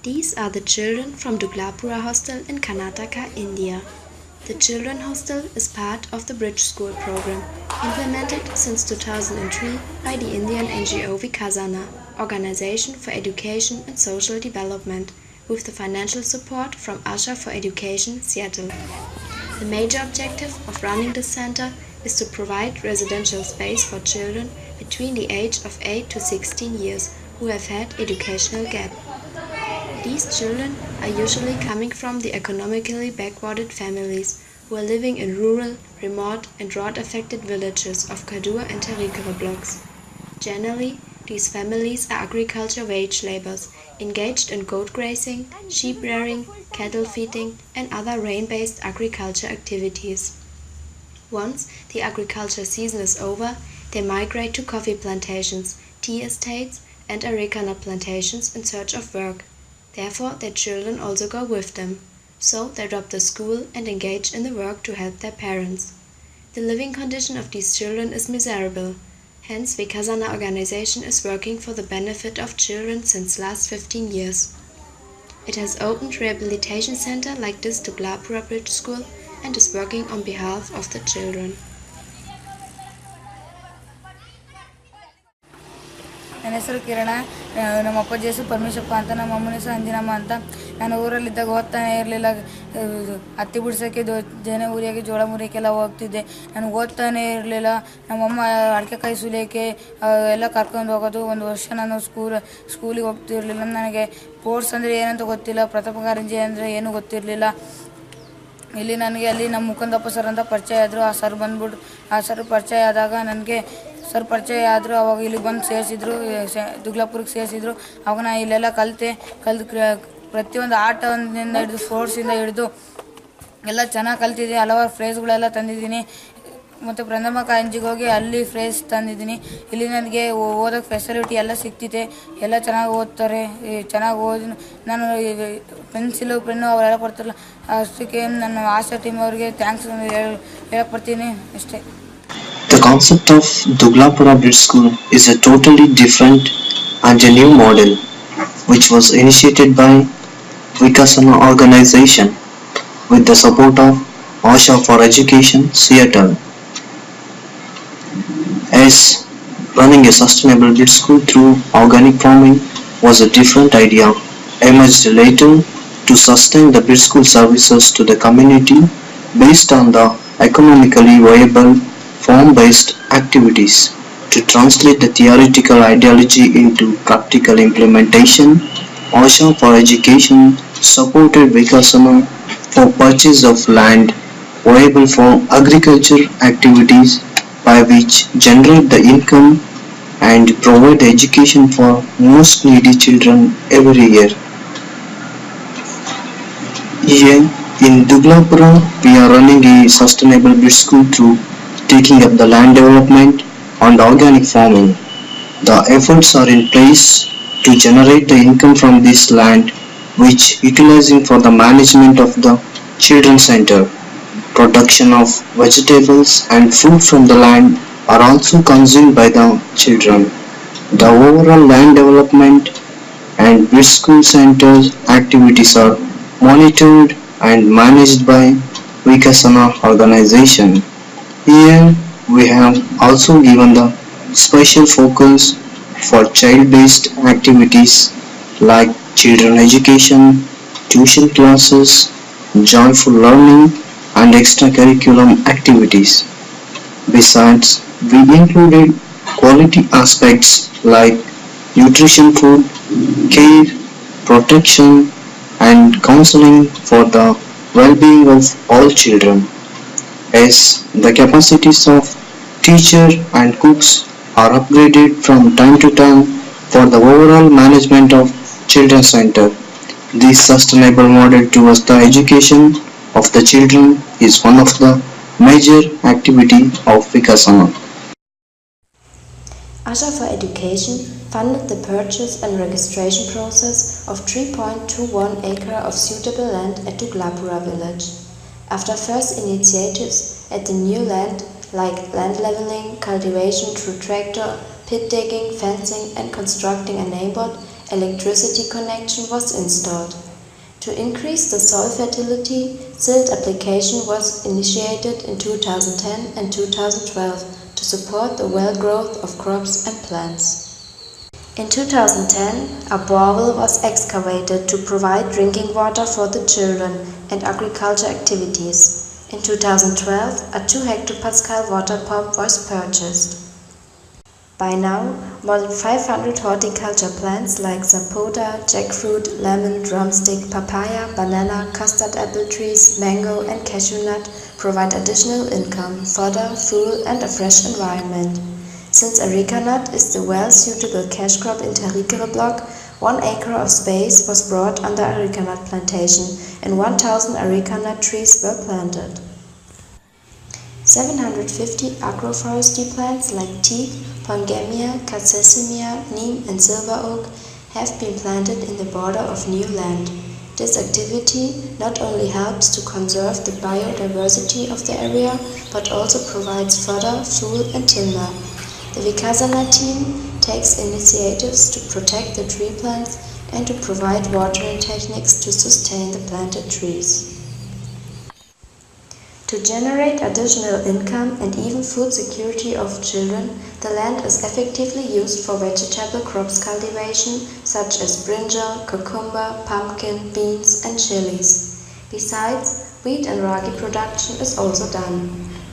These are the children from Duglapura Hostel in Karnataka, India. The Children Hostel is part of the Bridge School program, implemented since 2003 by the Indian NGO VIKASANA, Organization for Education and Social Development, with the financial support from ASHA For Education, Seattle. The major objective of running this center is to provide residential space for children between the age of 8 to 16 years who have had educational gap. These children are usually coming from the economically backwarded families who are living in rural, remote and drought-affected villages of Kadur and Tarikere blocks. Generally, these families are agriculture wage laborers engaged in goat grazing, sheep rearing, cattle feeding and other rain-based agriculture activities. Once the agriculture season is over, they migrate to coffee plantations, tea estates and areca nut plantations in search of work. Therefore, their children also go with them. So they drop the school and engage in the work to help their parents. The living condition of these children is miserable. Hence, VIKASANA organization is working for the benefit of children since last 15 years. It has opened rehabilitation center like this Duglapura Bridge School and is working on behalf of the children. ನನ್ನ ಹೆಸರು ಕಿರಣ. ನಮ್ಮ ಅಪ್ಪಾಜಿ ಹೆಸರು ಪರಮೇಶಪ್ಪ ಅಂತ, ನಮ್ಮ ಅಮ್ಮನ ಹೆಸರು ಅಂಜನಮ್ಮ ಅಂತ. ನಾನು ಊರಲ್ಲಿದ್ದಾಗ ಓದ್ತಾನೆ ಇರಲಿಲ್ಲ. ಹತ್ತಿ ಬಿಡ್ಸೋಕ್ಕೆ ಜನ ಊರಿಗೆ ಜೋಳ ಮುರಿಯೋಕ್ಕೆಲ್ಲ ಹೋಗ್ತಿದ್ದೆ. ನಾನು ಓದ್ತಾನೆ ಇರಲಿಲ್ಲ. ನಮ್ಮಮ್ಮ ಅಡಿಕೆಕಾಯಿ ಸುಲಿಯೋಕ್ಕೆ ಎಲ್ಲ ಕರ್ಕೊಂಡು ಹೋಗೋದು. ಒಂದು ವರ್ಷ ನಾನು ಸ್ಕೂಲಿಗೆ ಹೋಗ್ತಿರಲಿಲ್ಲ. ನನಗೆ ಸ್ಪೋರ್ಟ್ಸ್ ಅಂದರೆ ಏನಂತ ಗೊತ್ತಿಲ್ಲ, ಪ್ರಥಮ ಕಾರಂಜಿ ಅಂದರೆ ಏನೂ ಗೊತ್ತಿರಲಿಲ್ಲ. ಇಲ್ಲಿ ನನಗೆ ಅಲ್ಲಿ ನಮ್ಮ ಮುಕುಂದಪ್ಪ ಸರ್ ಅಂತ ಪರಿಚಯ ಆದರು. ಆ ಸರ್ ಪರಿಚಯ ಆದಾಗ ನನಗೆ ಪರಿಚಯ ಆದರು. ಅವಾಗ ಇಲ್ಲಿಗೆ ಬಂದು ಸೇರಿಸಿದ್ರು, ದುಗ್ಲಾಪುರಕ್ಕೆ ಸೇರಿಸಿದ್ರು. ಅವಾಗ ನಾನು ಇಲ್ಲೆಲ್ಲ ಕಲಿತು ಪ್ರತಿಯೊಂದು ಆಟದಿಂದ ಹಿಡಿದು ಸ್ಪೋರ್ಟ್ಸಿಂದ ಹಿಡಿದು ಎಲ್ಲ ಚೆನ್ನಾಗಿ ಕಲ್ತಿದ್ದೀನಿ. ಹಲವಾರು ಪ್ರೈಸ್ಗಳೆಲ್ಲ ತಂದಿದ್ದೀನಿ. ಮತ್ತು ಪ್ರಥಮ ಕಾರಂಜಿಗೆ ಹೋಗಿ ಅಲ್ಲಿ ಪ್ರೈಸ್ ತಂದಿದ್ದೀನಿ. ಇಲ್ಲಿ ನನಗೆ ಓದೋಕ್ಕೆ ಫೆಸಿಲಿಟಿ ಎಲ್ಲ ಸಿಗ್ತಿದೆ. ಎಲ್ಲ ಚೆನ್ನಾಗಿ ಓದ್ತಾರೆ. ಚೆನ್ನಾಗಿ ಓದಿ ನಾನು ಪೆನ್ಸಿಲು ಪೆನ್ನು ಅವರೆಲ್ಲ ಕೊಡ್ತಾರಲ್ಲ, ಅಷ್ಟಕ್ಕೆ ನನ್ನ ಆಶಾ ಟೀಮ್ ಅವರಿಗೆ ಥ್ಯಾಂಕ್ಸ್ ಹೇಳಕ್ಪಡ್ತೀನಿ ಅಷ್ಟೇ. The concept of Duglapura Bridge School is a totally different and a new model which was initiated by VIKASANA organization with the support of ASHA For Education, Seattle. As running a sustainable bridge school through organic farming was a different idea emerged later to sustain the bridge school services to the community based on the economically viable farm-based activities. To translate the theoretical ideology into practical implementation, ASHA For Education supported VIKASANA for purchase of land viable for agriculture activities by which generate the income and provide education for most needy children every year. Here in Duglapura, we are running a sustainable bridge school through taking up the land development and organic farming. The efforts are in place to generate the income from this land, which utilizing for the management of the children center. Production of vegetables and fruit from the land are also consumed by the children. The overall land development and bridge school centers activities are monitored and managed by VIKASANA organization. Here we have also given the special focus for child-based activities like children education, tuition classes, joyful learning and extracurricular activities. Besides, we included quality aspects like nutrition food, care, protection and counseling for the well-being of all children. As the capacities of teacher and cooks are upgraded from time to time for the overall management of children's center. This sustainable model towards the education of the children is one of the major activity of VIKASANA. ASHA For Education funded the purchase and registration process of 3.21 acre of suitable land at Duglapura village. After first initiatives at the new land like land leveling, cultivation through tractor, pit digging, fencing and constructing a neighbored electricity connection was installed. To increase the soil fertility, silt application was initiated in 2010 and 2012 to support the well growth of crops and plants. In 2010, a borewell was excavated to provide drinking water for the children and agriculture activities. In 2012, a 2 hectopascal water pump was purchased. By now, more than 500 horticulture plants like sapota, jackfruit, lemon, drumstick, papaya, banana, custard apple trees, mango and cashew nut provide additional income, fodder, fuel and a fresh environment. Since areca nut is the well-suitable cash crop in Tarikere block, 1 acre of space was brought under areca nut plantation and 1,000 areca nut trees were planted. 750 agroforestry plants like teak, pongamia, cassimia, neem and silver oak have been planted in the border of new land. This activity not only helps to conserve the biodiversity of the area, but also provides fodder, fuel and timber. The VIKASANA team takes initiatives to protect the tree plants and to provide watering techniques to sustain the planted trees. To generate additional income and even food security of children, the land is effectively used for vegetable crops cultivation such as brinjal, cucumber, pumpkin, beans and chilies. Besides, wheat and ragi production is also done.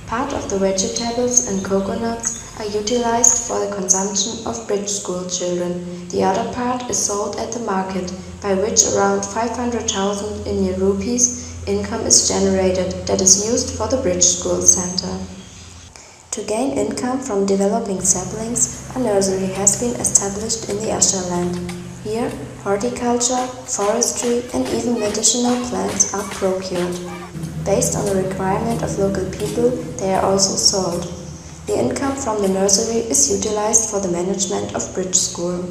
Part of the vegetables and coconuts are utilized for the consumption of bridge school children. The other part is sold at the market, by which around 500,000 Indian rupees income is generated that is used for the bridge school center. To gain income from developing saplings, a nursery has been established in the ASHA land. Here, horticulture, forestry and even medicinal plants are procured. Based on the requirement of local people, they are also sold. The income from the nursery is utilized for the management of bridge school.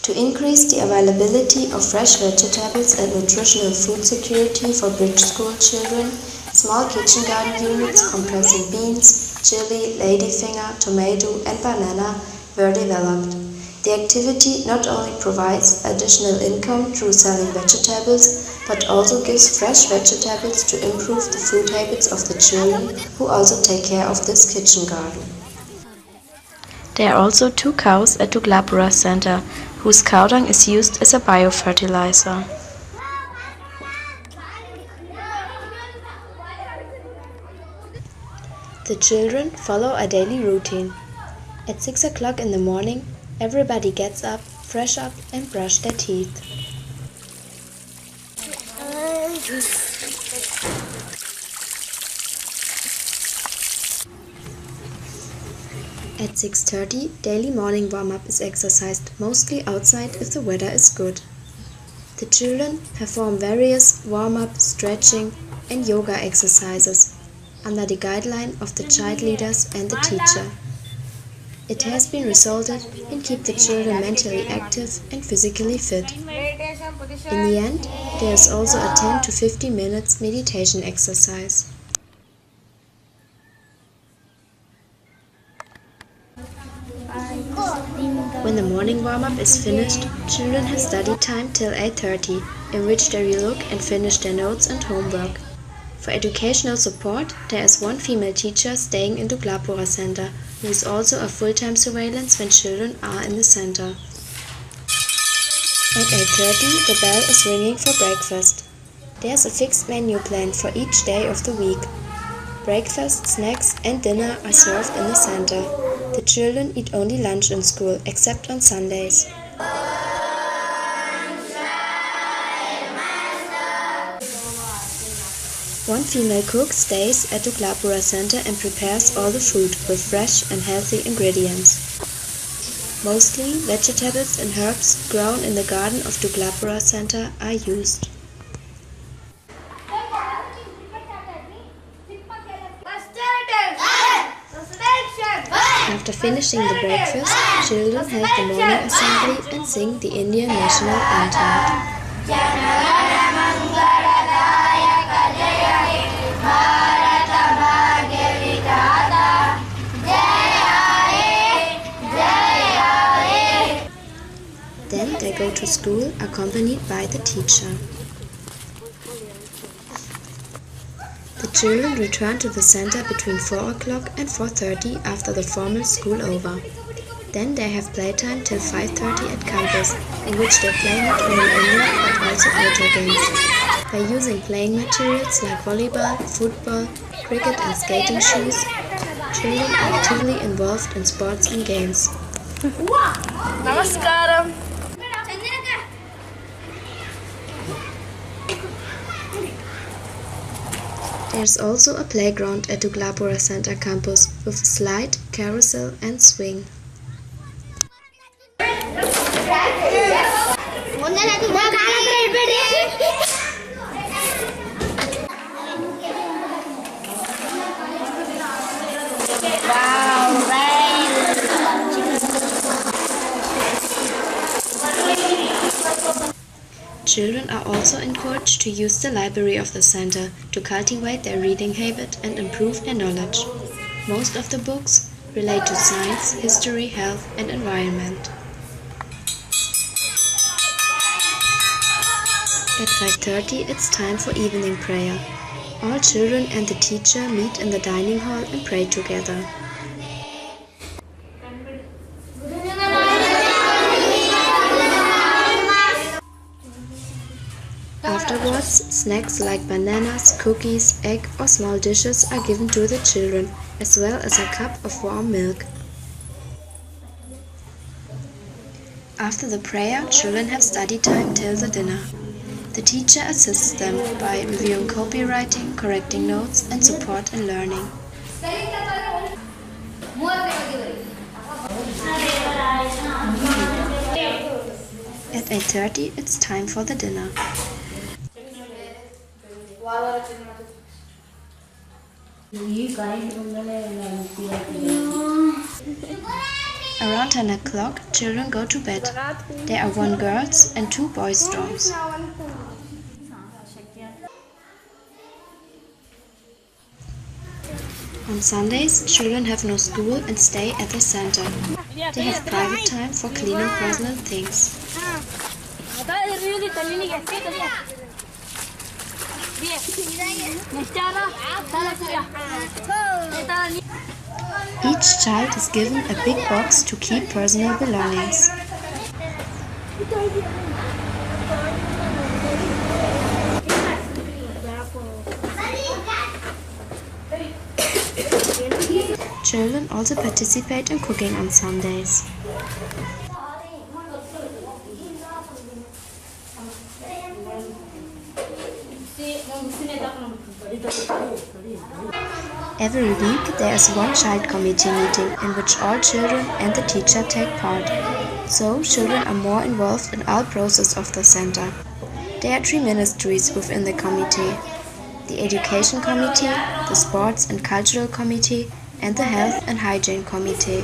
To increase the availability of fresh vegetables and nutritional food security for bridge school children, small kitchen garden units comprising beans, chili, ladyfinger, tomato and banana were developed. The activity not only provides additional income through selling vegetables, but also gives fresh vegetables to improve the food habits of the children who also take care of this kitchen garden. There are also 2 cows at Duglapura Center, whose cow dung is used as a biofertilizer. The children follow a daily routine. At 6 o'clock in the morning, everybody gets up, fresh up and brush their teeth. At 6:30, daily morning warm-up is exercised, mostly outside if the weather is good. The children perform various warm-up, stretching and yoga exercises under the guideline of the child leaders and the teacher. It has been resulted in keep the children mentally active and physically fit. In the end, there is also a 10 to 15 minutes meditation exercise. When the morning warm-up is finished, children have study time till 8:30, in which they relook and finish their notes and homework. For educational support, there is 1 female teacher staying in Duglapura Center, who is also a full-time surveillance when children are in the center. At 8:30, the bell is ringing for breakfast. There's a fixed menu planned for each day of the week. Breakfast, snacks and dinner are served in the center. The children eat only lunch in school, except on Sundays. One female cook stays at Duglapura Center and prepares all the food with fresh and healthy ingredients. Mostly vegetables and herbs grown in the garden of Duglapura Center are used. After finishing the breakfast, children have the morning assembly and sing the Indian national anthem. Then they go to school accompanied by the teacher. The children return to the center between 4 o'clock and 4:30 after the formal school over. Then they have playtime till 5:30 at campus, in which they play not only indoor but also outdoor games. By using playing materials like volleyball, football, cricket and skating shoes, children are actively involved in sports and games. Namaskaram. There's also a playground at Duglapura Center campus with a slide, carousel and swing. Children are also encouraged to use the library of the center to cultivate their reading habit and improve their knowledge. Most of the books relate to science, history, health and environment. At 5:30 it's time for evening prayer. All children and the teacher meet in the dining hall and pray together. Afterwards, snacks like bananas, cookies, egg or small dishes are given to the children, as well as a cup of warm milk. After the prayer, children have study time till the dinner. The teacher assists them by reviewing copywriting, correcting notes and support in learning. At 8:30 it's time for the dinner. Around 10 o'clock, children go to bed. There are 1 girls and 2 boys dorms. On Sundays, children have no school and stay at the center. They have private time for cleaning personal things. Each child is given a big box to keep personal belongings. Children also participate in cooking on Sundays. Every week there is one child committee meeting in which all children and the teacher take part. So children are more involved in all process of the center. There are 3 ministries within the committee: the Education Committee, the Sports and Cultural Committee and the Health and Hygiene Committee.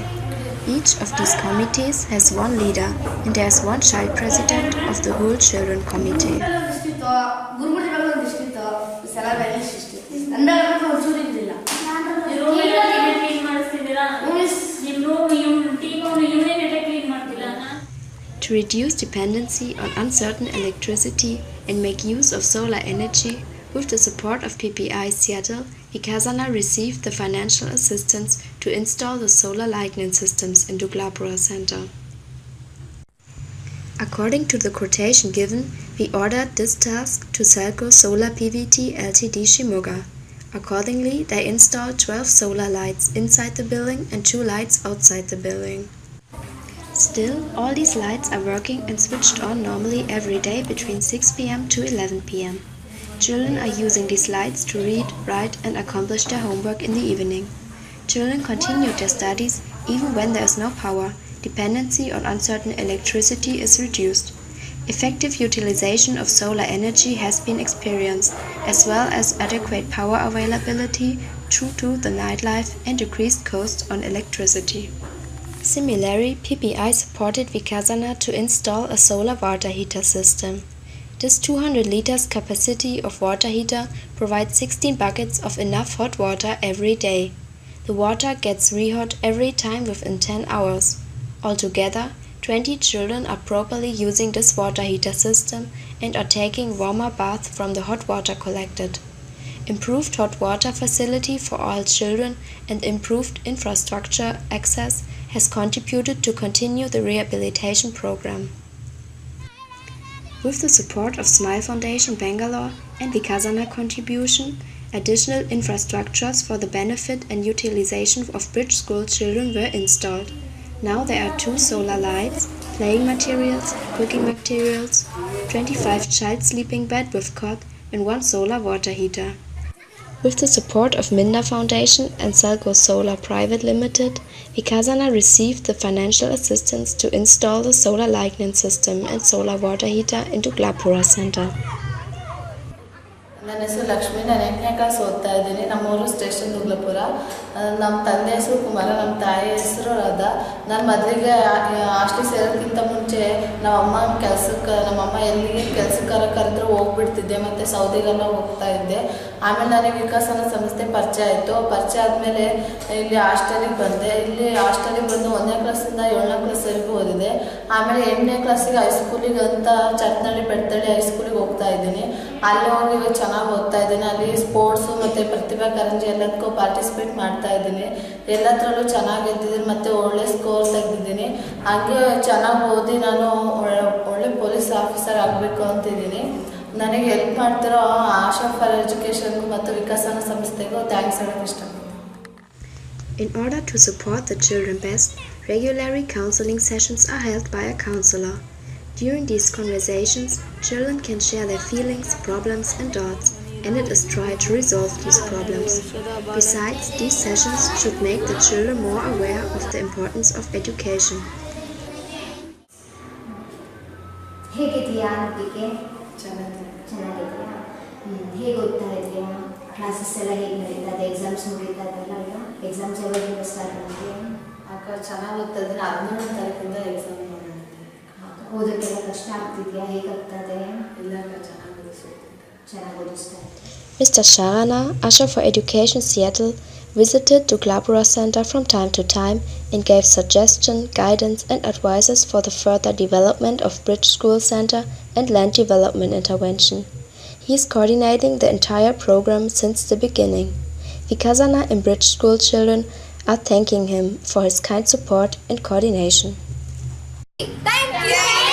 Each of these committees has one leader and there is one child president of the whole Children Committee. To reduce dependency on uncertain electricity and make use of solar energy, with the support of PPI Seattle, VIKASANA received the financial assistance to install the solar lighting systems in Duglapura Center. According to the quotation given, we ordered this task to Selco Solar PVT Ltd Shimoga. Accordingly, they installed 12 solar lights inside the building and 2 lights outside the building. Still, all these lights are working and switched on normally every day between 6 p.m. to 11 p.m. Children are using these lights to read, write and accomplish their homework in the evening. Children continue their studies even when there is no power. Dependency on uncertain electricity is reduced. Effective utilization of solar energy has been experienced, as well as adequate power availability due to the nightlife and decreased cost on electricity. Similarly, PPI supported VIKASANA to install a solar water heater system. This 200 liters capacity of water heater provides 16 buckets of enough hot water every day. The water gets re-hot every time within 10 hours. Altogether, 20 children are properly using this water heater system and are taking warmer baths from the hot water collected. Improved hot water facility for all children and improved infrastructure access has contributed to continue the rehabilitation program. With the support of Smile Foundation Bangalore and VIKASANA contribution, additional infrastructures for the benefit and utilization of bridge school children were installed. Now there are 2 solar lights, playing materials, cooking materials, 25 child sleeping bed with cot and 1 solar water heater. With the support of Minda Foundation and Selco Solar Private Limited, VIKASANA received the financial assistance to install the solar lighting system and solar water heater in Duglapura Center. ನನ್ನ ಹೆಸರು ಲಕ್ಷ್ಮಿ. ನಾನು 8ನೇ class ಓದ್ತಾ ಇದ್ದೀನಿ. ನಮ್ಮೂರು station ದುಗ್ಲಪುರ. ನಮ್ಮ ತಂದೆ ಹೆಸರು ಕುಮಾರ, ನಮ್ಮ ತಾಯಿ ಹೆಸರು ರಾಧಾ. ನಾನು ಮದುವೆಗೆ ಹಾಸ್ಟೆಲ್ ಸೇರೋಕ್ಕಿಂತ ಮುಂಚೆ ನಮ್ಮಮ್ಮ ಎಲ್ಲಿಗೆ ಕೆಲಸಕ್ಕಾರ ಕರೆದ್ರೆ ಹೋಗ್ಬಿಡ್ತಿದ್ದೆ, ಮತ್ತು ಸೌದಿಗೆಲ್ಲ ಹೋಗ್ತಾ ಇದ್ದೆ. ಆಮೇಲೆ ನನಗೆ ವಿಕಾಸನ ಸಂಸ್ಥೆ ಪರಿಚಯ ಆಯಿತು. ಪರಿಚಯ ಆದಮೇಲೆ ಇಲ್ಲಿ ಹಾಸ್ಟೆಲಿಗೆ ಬಂದೆ. ಇಲ್ಲಿ ಹಾಸ್ಟೆಲಿಗೆ ಬಂದು 1ನೇ ಕ್ಲಾಸಿಂದ 7ನೇ ಕ್ಲಾಸ್ವರೆಗೂ ಓದಿದೆ. ಆಮೇಲೆ 8ನೇ ಕ್ಲಾಸಿಗೆ ಹೈಸ್ಕೂಲಿಗೆ ಅಂತ ಚಟ್ನಳ್ಳಿ ಬೆಡ್ತಳ್ಳಿ ಹೈಸ್ಕೂಲಿಗೆ ಹೋಗ್ತಾ ಇದ್ದೀನಿ. ಅಲ್ಲಿ ಹೋಗಿ ಚೆನ್ನಾಗಿ ಓದ್ತಾ ಇದ್ದೀನಿ. ಅಲ್ಲಿ ಸ್ಪೋರ್ಟ್ಸು ಮತ್ತು ಪ್ರತಿಭಾ ಕಾರಂಜಿ ಎಲ್ಲದಕ್ಕೂ ಪಾರ್ಟಿಸಿಪೇಟ್ ಮಾಡ್ತಾ ಇದ್ದೀನಿ. ಎಲ್ಲದರಲ್ಲೂ ಚೆನ್ನಾಗಿ ಗೆದ್ದಿದ್ದೀನಿ ಮತ್ತು ಒಳ್ಳೆ ಸ್ಕೋರ್ ತೆಗೆದಿದ್ದೀನಿ. ಹಾಗೆ ಚೆನ್ನಾಗಿ ಓದಿ ನಾನು ಒಳ್ಳೆ ಪೊಲೀಸ್ ಆಫೀಸರ್ ಆಗಬೇಕು ಅಂತಿದ್ದೀನಿ. ನನಗೆ ಹೆಲ್ಪ್ ಮಾಡ್ತಿರೋ ಆಶಾ ಫಾರ್ ಎಜುಕೇಷನ್ಗೂ ಮತ್ತು ವಿಕಾಸನ ಸಂಸ್ಥೆಗೂ ಥ್ಯಾಂಕ್ಸ್ ಹೇಳೋಕ್ಕೆ ಇಷ್ಟಪಡ್ತೀನಿ. In order to support the children best, regular counseling sessions are held by a counselor. During these conversations, children can share their feelings, problems and thoughts, and it is tried to resolve these problems. Besides, these sessions should make the children more aware of the importance of education. ಹೇಗಿದೆಯಾ? ಚೆನ್ನಾಗಿದ್ದೀರಾ? ಹೇಗೆ ಓದ್ತಾ ಇದೆಯಾ? Classes ಎಲ್ಲ ಹೇಗೆ ನಡೀತಾ ಇದೆ? Exams ಮುಗಿತಾ ಇದೆಯಲ್ಲ, ಈಗ ಎಕ್ಸಾಮ್ಸ್ ಯಾವಾಗ ಸ್ಟಾರ್ಟ್ ಮಾಡ್ತೀಯಾ? ಅಕ್ಕ ಚೆನ್ನಾಗಿ ಓದ್ತಾ ಇದ್ದೀನಿ. 17ನೇ ತಾರೀಕಿಂದ ಎಕ್ಸಾಮ್ ಮಾಡಿದ್ದೆ. ಓದೋಕ್ಕೆಲ್ಲ ಕಷ್ಟ ಆಗ್ತಿದೆಯಾ? ಹೇಗಾಗ್ತದೆ? ಇಲ್ಲ ಅಕ್ಕ, ಚೆನ್ನಾಗಿ ಓದಿಸ್ತಾ ಇದ್ದೆ. Mr. Sharana, ASHA For Education Seattle, visited Duglapura Center from time to time and gave suggestion, guidance and advices for the further development of Bridge School Center and land development intervention. He is coordinating the entire program since the beginning. VIKASANA and Bridge School children are thanking him for his kind support and coordination. Thank you!